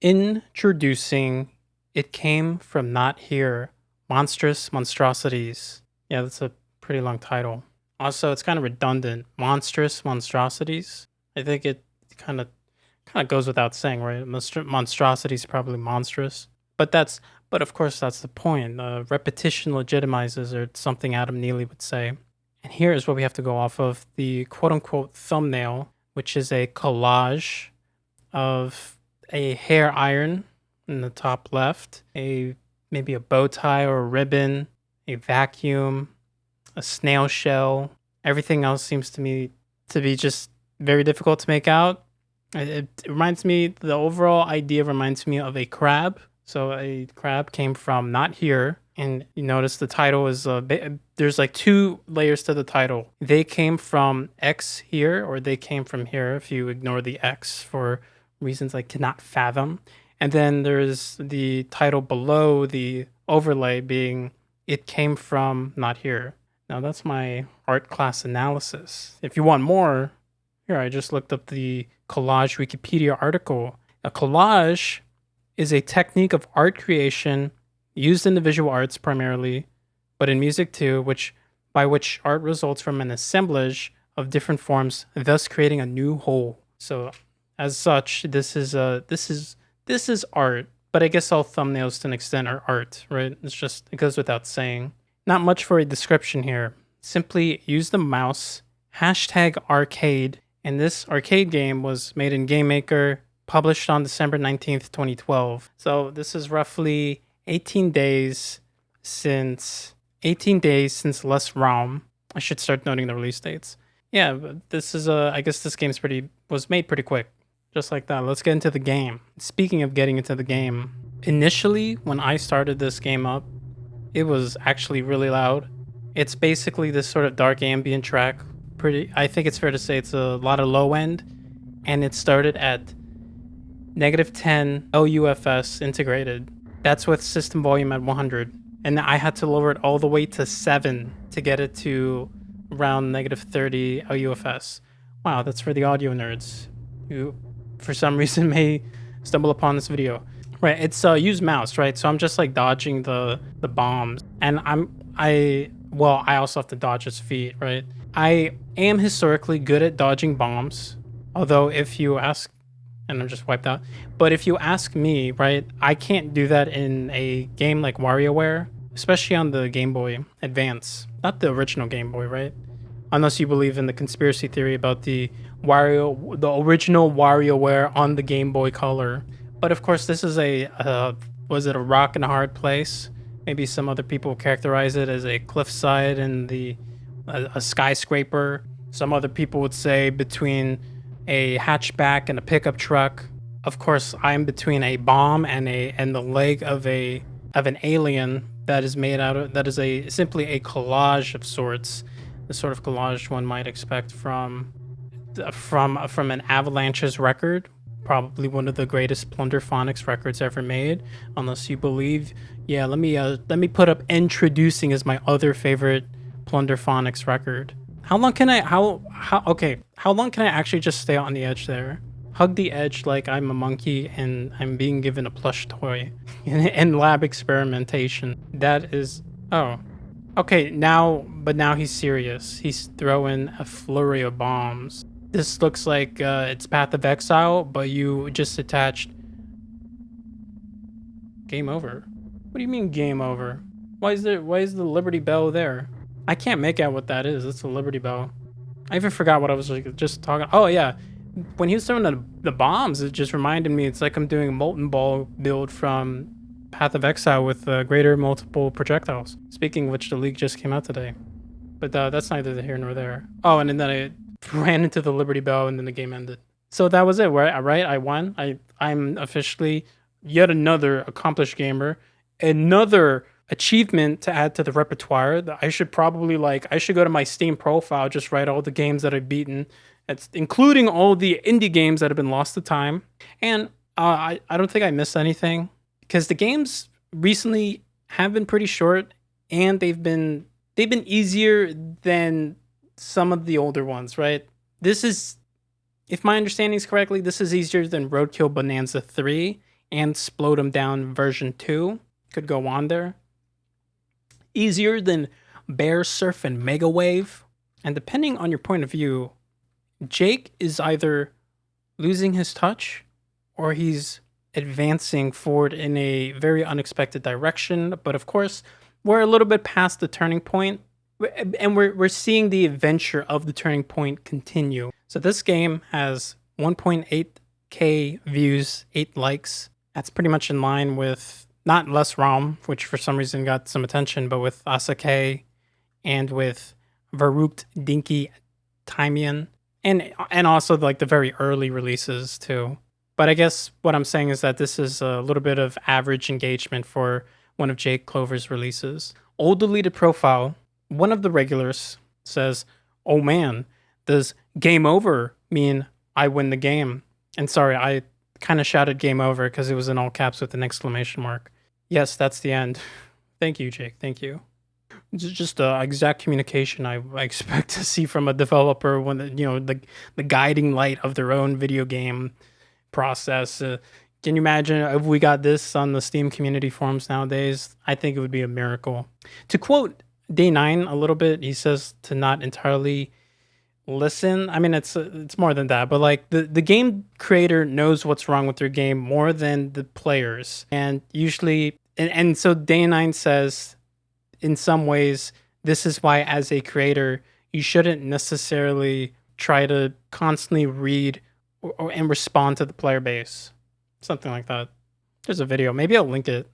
Introducing It Came From Not Here, Monstrous Monstrosities. Yeah, that's a pretty long title. Also, it's kind of redundant. Monstrous Monstrosities. I think it kind of goes without saying, right? Monstrosity is probably monstrous, but of course that's the point. Repetition legitimizes, or something Adam Neely would say. And here is what we have to go off of: the quote unquote thumbnail, which is a collage of a hair iron in the top left, maybe a bow tie or a ribbon, a vacuum, a snail shell. Everything else seems to me to be just very difficult to make out. It reminds me, the overall idea reminds me of a crab. So a crab came from not here. And you notice the title is, there's like two layers to the title. They came from X here, or they came from here, if you ignore the X for reasons I cannot fathom. And then there's the title below the overlay being, it came from not here. Now that's my art class analysis. If you want more, here, I just looked up the collage Wikipedia article. A collage is a technique of art creation used in the visual arts primarily, but in music too, by which art results from an assemblage of different forms, thus creating a new whole. So, as such, this is art. But I guess all thumbnails to an extent are art, right? It goes without saying. Not much for a description here. Simply use the mouse, #arcade, and this arcade game was made in Game Maker, published on December 19th, 2012. So this is roughly 18 days since Less Realm. I should start noting the release dates. Yeah, but this is I guess this game's was made pretty quick. Just like that. Let's get into the game. Speaking of getting into the game, initially when I started this game up, it was actually really loud. It's basically this sort of dark ambient track. I think it's fair to say it's a lot of low end, and it started at -10 LUFS integrated. That's with system volume at 100, and I had to lower it all the way to 7 to get it to around -30 LUFS. Wow, that's for the audio nerds who for some reason may stumble upon this video. Right, it's use mouse, right? So I'm just like dodging the bombs, and I also have to dodge his feet, right? I am historically good at dodging bombs, although if you ask, and I'm just wiped out. But if you ask me, right, I can't do that in a game like WarioWare, especially on the Game Boy Advance, not the original Game Boy, right? Unless you believe in the conspiracy theory about the original WarioWare on the Game Boy Color. But of course, this is was it a rock and a hard place? Maybe some other people characterize it as a cliffside and a skyscraper. Some other people would say between a hatchback and a pickup truck. Of course, I'm between a bomb and the leg of an alien that is simply a collage of sorts. The sort of collage one might expect from an Avalanche's record, probably one of the greatest Plunderphonics records ever made, unless you believe. Yeah, let me put up Introducing as my other favorite Plunderphonics record. How long can I actually just stay on the edge there? Hug the edge like I'm a monkey and I'm being given a plush toy in lab experimentation. That is, oh. Okay, now he's serious. He's throwing a flurry of bombs. This looks like it's Path of Exile, but you just attached. Game over. What do you mean game over? Why is the Liberty Bell there? I can't make out what that is. It's a Liberty Bell. I even forgot what I was just talking. Oh yeah, when he was throwing the bombs, it just reminded me. It's like I'm doing a Molten Ball build from Path of Exile with greater multiple projectiles. Speaking of which, the league just came out today. But that's neither here nor there. Oh, and then I ran into the Liberty Bell, and then the game ended. So that was it, right? I won. I'm officially yet another accomplished gamer. Another achievement to add to the repertoire. I should go to my Steam profile, just write all the games that I've beaten. It's including all the indie games that have been lost to time. And I don't think I missed anything, because the games recently have been pretty short, and they've been easier than some of the older ones, right? This is, if my understanding is correctly, this is easier than Roadkill Bonanza 3, and Splodem Down version 2 could go on there. Easier than Bear Surf and Mega Wave. And depending on your point of view, Jake is either losing his touch or he's advancing forward in a very unexpected direction. But of course, we're a little bit past the turning point, and we're seeing the adventure of the turning point continue. So this game has 1.8k views, 8 likes. That's pretty much in line with not Less Realm, which for some reason got some attention, but with Asake and with Varuked Dinky Timian, and also like the very early releases too. But I guess what I'm saying is that this is a little bit of average engagement for one of Jake Clover's releases. Old deleted profile, one of the regulars says, "Oh man, does game over mean I win the game?" And sorry, I kind of shouted game over because it was in all caps with an exclamation mark. Yes, that's the end. Thank you, Jake. Thank you. Just the exact communication I expect to see from a developer when the guiding light of their own video game process. Can you imagine if we got this on the Steam community forums nowadays? I think it would be a miracle. To quote Day9 a little bit, he says to not entirely listen. I mean, it's more than that, but like the game creator knows what's wrong with their game more than the players, and usually, and so Day9 says, in some ways, this is why as a creator you shouldn't necessarily try to constantly read and respond to the player base, something like that. There's a video, maybe I'll link it.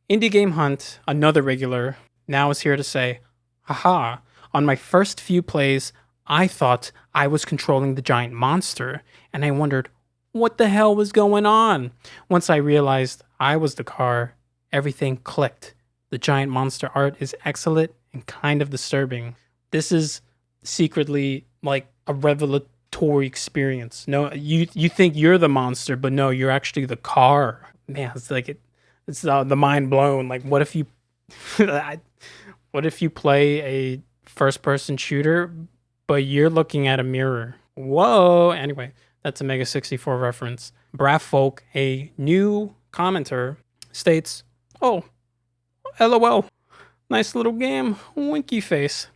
Indie Game Hunt, another regular, now is here to say, haha, on my first few plays I thought I was controlling the giant monster, and I wondered what the hell was going on. Once I realized I was the car, everything clicked. The giant monster art is excellent and kind of disturbing. This is secretly like a revelatory experience. No, you think you're the monster, but no, you're actually the car. Man, it's like it's the mind blown. Like, what if you, what if you play a first-person shooter, but you're looking at a mirror? Whoa. Anyway, that's a Mega 64 reference. Braff Folk, a new commenter, states, "Oh, LOL. Nice little game. Winky face.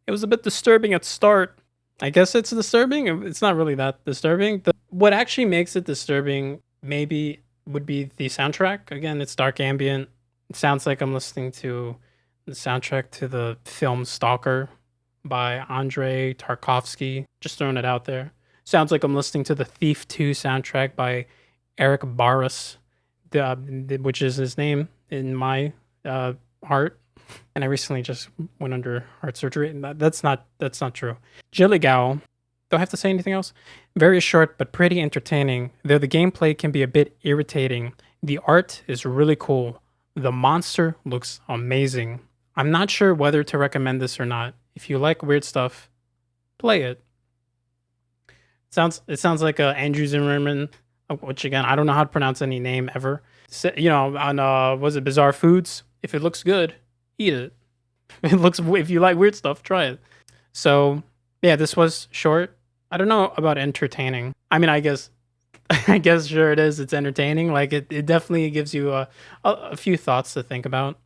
It was a bit disturbing at start." I guess it's disturbing. It's not really that disturbing. What actually makes it disturbing maybe would be the soundtrack. Again, it's dark ambient. It sounds like I'm listening to the soundtrack to the film Stalker by Andrei Tarkovsky. Just throwing it out there. Sounds like I'm listening to the Thief 2 soundtrack by Eric Barras, which is his name in my heart. And I recently just went under heart surgery. That's not true. Jilligow, do I have to say anything else? Very short but pretty entertaining, though the gameplay can be a bit irritating. The art is really cool. The monster looks amazing. I'm not sure whether to recommend this or not. If you like weird stuff, play it. It sounds like Andrew Zimmerman, which again, I don't know how to pronounce any name ever. On was it Bizarre Foods? If it looks good, eat it. If you like weird stuff, try it. So yeah, this was short. I don't know about entertaining. I mean, I guess sure it is. It's entertaining. Like it definitely gives you a few thoughts to think about.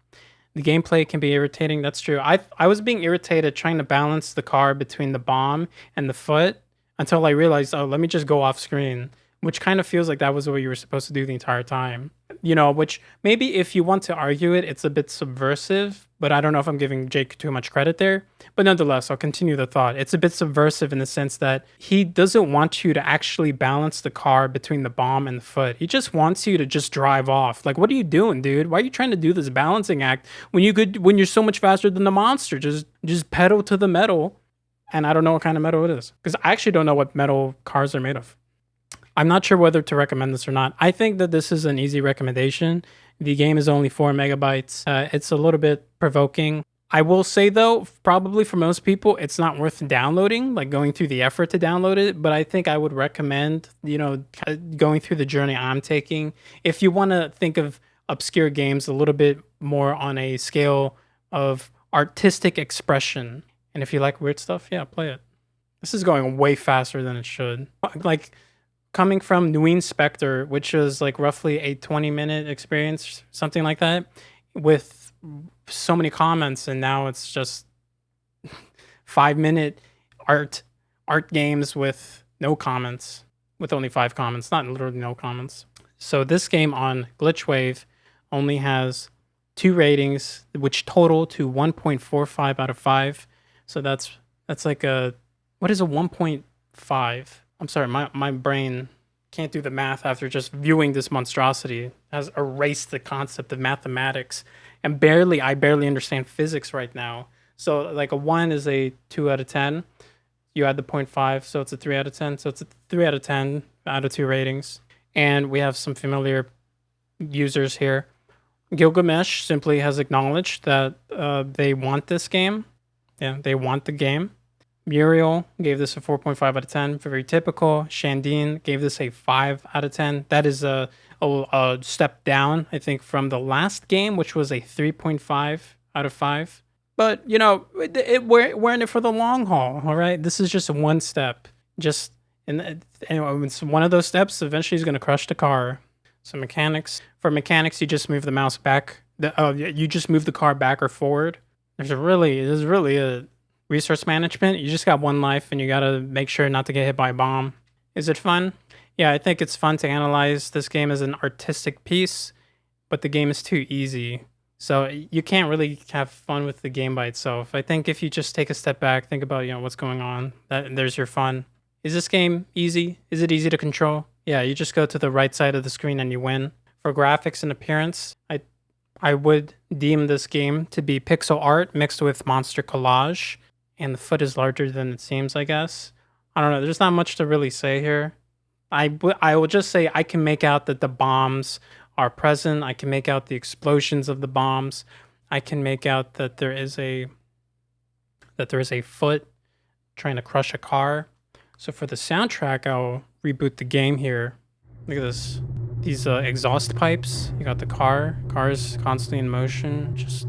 The gameplay can be irritating. That's true. I was being irritated trying to balance the car between the bomb and the foot until I realized, oh, let me just go off screen, which kind of feels like that was what you were supposed to do the entire time. Which maybe if you want to argue it, it's a bit subversive, but I don't know if I'm giving Jake too much credit there. But nonetheless, I'll continue the thought. It's a bit subversive in the sense that he doesn't want you to actually balance the car between the bomb and the foot. He just wants you to just drive off. Like, what are you doing, dude? Why are you trying to do this balancing act when you're so much faster than the monster? Just pedal to the metal. And I don't know what kind of metal it is, because I actually don't know what metal cars are made of. I'm not sure whether to recommend this or not. I think that this is an easy recommendation. The game is only 4 megabytes. It's a little bit provoking. I will say, though, probably for most people, it's not worth downloading, like going through the effort to download it. But I think I would recommend, going through the journey I'm taking. If you want to think of obscure games a little bit more on a scale of artistic expression, and if you like weird stuff, yeah, play it. This is going way faster than it should. Like, coming from Nguyen Spectre, which was like roughly a 20-minute experience, something like that, with so many comments, and now it's just 5-minute art games with no comments, with only 5 comments, not literally no comments. So this game on Glitchwave only has 2 ratings, which total to 1.45 out of 5. So that's like a, what is a 1.5? I'm sorry, my brain can't do the math after just viewing this monstrosity. It has erased the concept of mathematics, and I barely understand physics right now. So like a 1 is a 2 out of 10. You add the 0.5, so it's a 3 out of 10. So it's a 3 out of 10 out of 2 ratings. And we have some familiar users here. Gilgamesh simply has acknowledged that they want this game. Yeah, they want the game. Muriel gave this a 4.5 out of 10, very typical. Shandine gave this a 5 out of 10. That is a step down, I think, from the last game, which was a 3.5 out of 5. But, you know, we're in it for the long haul, all right? This is just one step. Just, and anyway, it's one of those steps eventually is going to crush the car. So for mechanics, you just move the mouse back. You just move the car back or forward. There's really a resource management. You just got one life, and you got to make sure not to get hit by a bomb. Is it fun? Yeah, I think it's fun to analyze this game as an artistic piece, but the game is too easy. So you can't really have fun with the game by itself. I think if you just take a step back, think about, you know, what's going on, there's your fun. Is this game easy? Is it easy to control? Yeah, you just go to the right side of the screen and you win. For graphics and appearance, I would deem this game to be pixel art mixed with monster collage, and the foot is larger than it seems, I guess. I don't know, there's not much to really say here. I will just say I can make out that the bombs are present. I can make out the explosions of the bombs. I can make out that there is a foot trying to crush a car. So for the soundtrack, I'll reboot the game here. Look at this. These exhaust pipes. You got the car's constantly in motion. Just,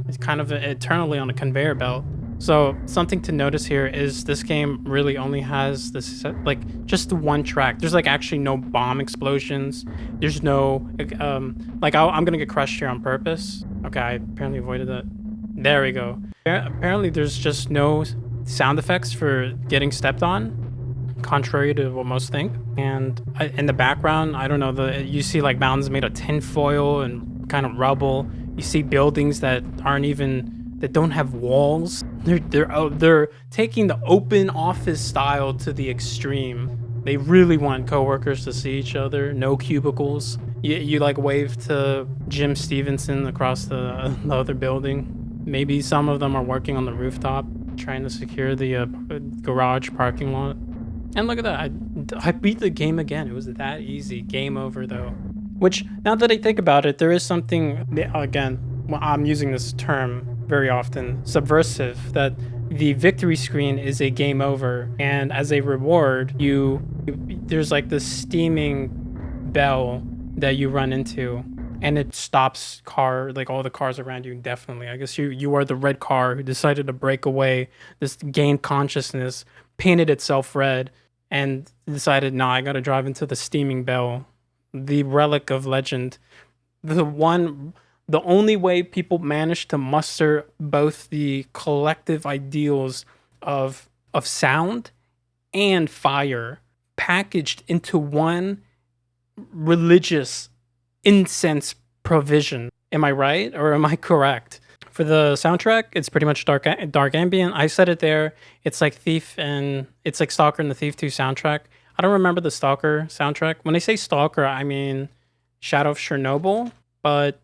it's kind of eternally on a conveyor belt. So something to notice here is this game really only has this, like, just the one track. There's like actually no bomb explosions. There's no like I'm gonna get crushed here on purpose. Okay, I apparently avoided that. There we go. Apparently there's just no sound effects for getting stepped on, contrary to what most think. And in the background, I don't know, you see like mountains made of tinfoil and kind of rubble. You see buildings that don't have walls. They're taking the open office style to the extreme. They really want coworkers to see each other. No cubicles. You like wave to Jim Stevenson across the other building. Maybe some of them are working on the rooftop, trying to secure the garage parking lot. And look at that, I beat the game again. It was that easy. Game over though. Which, now that I think about it, there is something, again, I'm using this term very often, subversive, that the victory screen is a game over, and as a reward, there's like this steaming bell that you run into, and it stops like all the cars around you indefinitely. I guess you are the red car who decided to break away, this gained consciousness, painted itself red, and decided, nah, I gotta drive into the steaming bell, the relic of legend, the only way people manage to muster both the collective ideals of sound and fire packaged into one religious incense provision. Am I right, or am I correct? For the soundtrack, it's pretty much dark ambient. I said it there. It's like it's like Stalker and the Thief 2 soundtrack. I don't remember the Stalker soundtrack. When I say Stalker, I mean Shadow of Chernobyl, but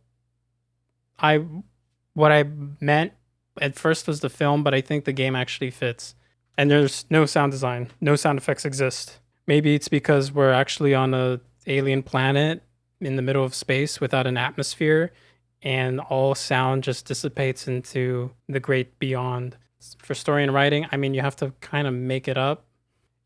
what I meant at first was the film, but I think the game actually fits. And there's no sound design. No sound effects exist. Maybe it's because we're actually on a alien planet in the middle of space without an atmosphere, and all sound just dissipates into the great beyond. For story and writing, I mean, you have to kind of make it up.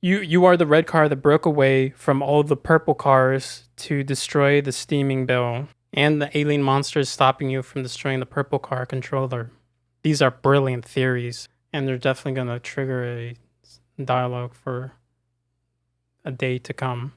You are the red car that broke away from all the purple cars to destroy the steaming bell, and the alien monster is stopping you from destroying the purple car controller. These are brilliant theories, and they're definitely going to trigger a dialogue for a day to come.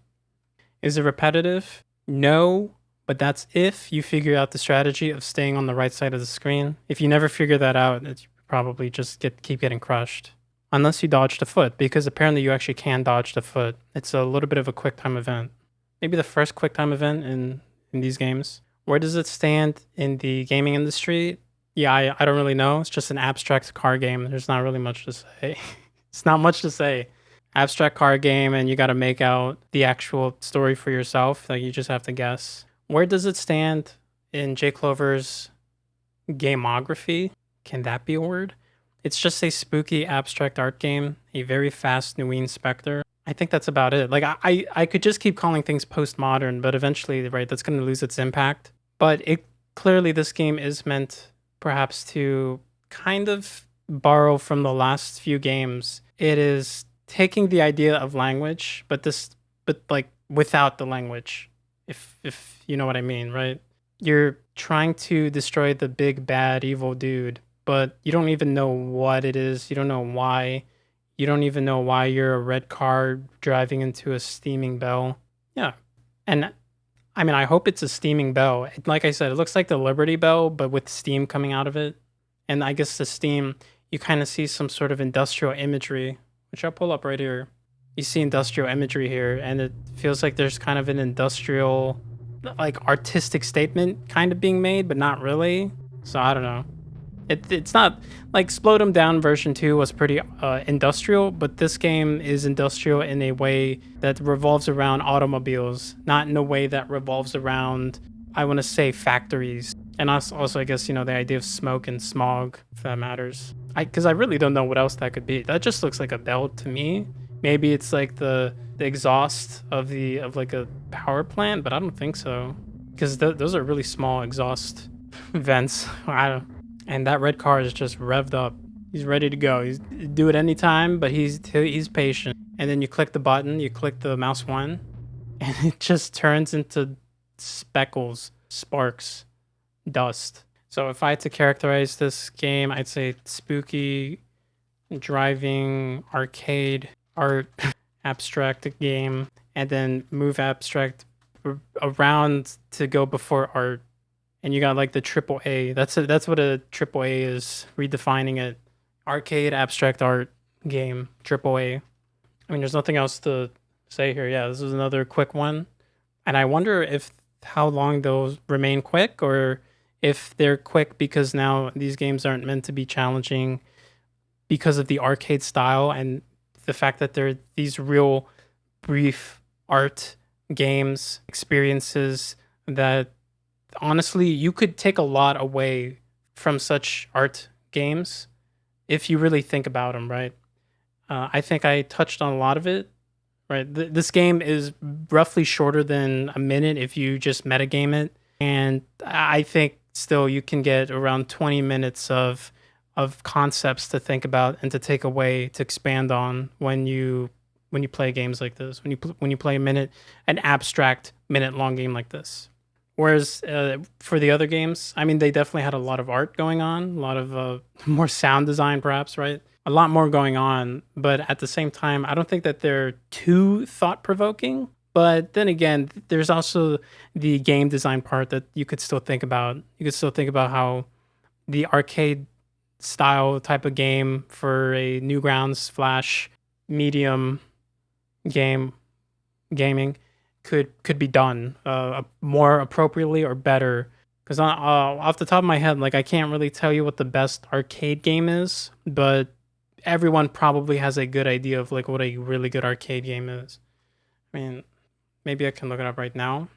Is it repetitive? No, but that's if you figure out the strategy of staying on the right side of the screen. If you never figure that out, it's probably just keep getting crushed. Unless you dodge the foot, because apparently you actually can dodge the foot. It's a little bit of a quick time event. Maybe the first quick time event in these games. Where does it stand in the gaming industry? Yeah, I don't really know. It's just an abstract car game. There's not really much to say. It's not much to say. Abstract car game, and you got to make out the actual story for yourself. Like, you just have to guess. Where does it stand in Jake Clover's gamography? Can that be a word? It's just a spooky abstract art game, a very fast Nguyen Spectre. I think that's about it. Like, I could just keep calling things postmodern, but eventually, right, that's going to lose its impact. But it clearly, this game is meant perhaps to kind of borrow from the last few games. It is taking the idea of language, but like without the language, if you know what I mean, right? You're trying to destroy the big bad evil dude, but you don't even know what it is. You don't know why. You don't even know why you're a red car driving into a steaming bell. Yeah. And I mean, I hope it's a steaming bell. Like I said, it looks like the Liberty Bell, but with steam coming out of it. And I guess the steam, you kind of see some sort of industrial imagery, which I'll pull up right here. You see industrial imagery here, and it feels like there's kind of an industrial, like, artistic statement kind of being made, but not really. So I don't know. It's not like Splodem Down version 2 was pretty industrial, but this game is industrial in a way that revolves around automobiles, not in a way that revolves around, I want to say, factories. And also, I guess, you know, the idea of smoke and smog, if that matters. Because I really don't know what else that could be. That just looks like a bell to me. Maybe it's like the exhaust of like a power plant, but I don't think so. Because those are really small exhaust vents. I don't. And that red car is just revved up. He's ready to go. He's do it anytime, but he's patient. And then you click the button, you click the mouse 1, and it just turns into speckles, sparks, dust. So if I had to characterize this game, I'd say spooky, driving, arcade, art, abstract game, and then move abstract around to go before art. And you got like the triple A. That's what a triple A is, redefining it. Arcade abstract art game, triple A. I mean, there's nothing else to say here. Yeah, this is another quick one. And I wonder if how long those remain quick, or if they're quick because now these games aren't meant to be challenging because of the arcade style and the fact that they're these real brief art games, experiences that honestly, you could take a lot away from such art games if you really think about them, right? I think I touched on a lot of it, right? This game is roughly shorter than a minute if you just metagame it. And I think still you can get around 20 minutes of concepts to think about and to take away, to expand on when you play games like this, when you play an abstract minute-long game like this. Whereas for the other games, I mean, they definitely had a lot of art going on, a lot of more sound design, perhaps, right? A lot more going on. But at the same time, I don't think that they're too thought-provoking. But then again, there's also the game design part that you could still think about. You could still think about how the arcade style type of game for a Newgrounds Flash medium gaming could be done more appropriately or better. Because off the top of my head, like, I can't really tell you what the best arcade game is, but everyone probably has a good idea of like what a really good arcade game is. I mean, maybe I can look it up right now.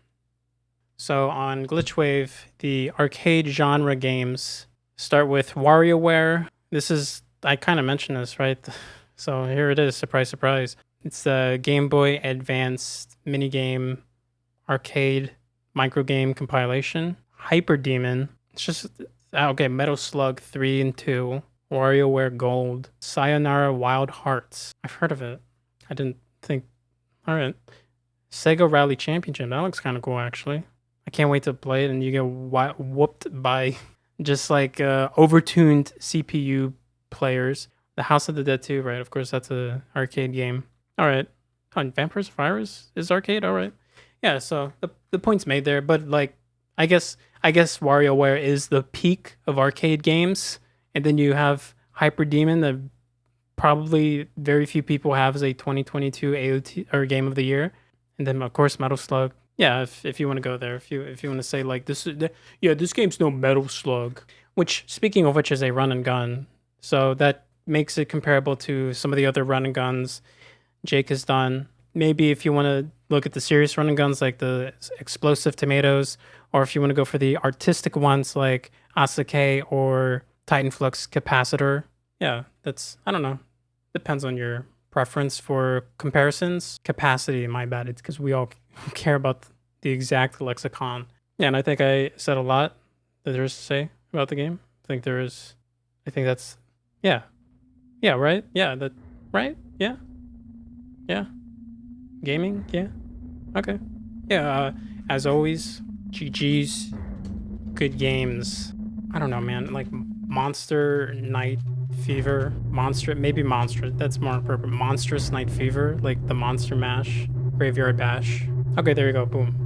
So on Glitchwave, the arcade genre games start with WarioWare. This is, I kind of mentioned this, right? So here it is, surprise, surprise. It's the Game Boy Advance minigame arcade microgame compilation. Hyper Demon. It's just, okay, Metal Slug 3 and 2. WarioWare Gold. Sayonara Wild Hearts. I've heard of it. I didn't think. All right. Sega Rally Championship. That looks kind of cool, actually. I can't wait to play it, and you get whooped by just like overtuned CPU players. The House of the Dead 2, right? Of course, that's an arcade game. All right. Oh, Vampires Fire is arcade. All right. Yeah. So the point's made there, but like, I guess WarioWare is the peak of arcade games, and then you have Hyper Demon that probably very few people have as a 2022 AOT or Game of the Year, and then of course Metal Slug. Yeah, if you want to go there, if you want to say like yeah, this game's no Metal Slug, which speaking of which is a run and gun, so that makes it comparable to some of the other run and guns Jake has done. Maybe if you want to look at the serious run and guns like the Explosive Tomatoes, or if you want to go for the artistic ones like Asake or Titan Flux Capacitor. Yeah, that's, I don't know. Depends on your preference for comparisons. Capacity, my bad. It's because we all care about the exact lexicon. Yeah, and I think I said a lot that there is to say about the game. I think that's, yeah. Yeah, right? Yeah, that, right? Yeah. Yeah. Gaming? Yeah. Okay. Yeah, as always, GG's, good games. I don't know, man. Like Monster Night Fever, maybe Monster. That's more appropriate. Monstrous Night Fever, like the Monster Mash, Graveyard Bash. Okay, there you go. Boom.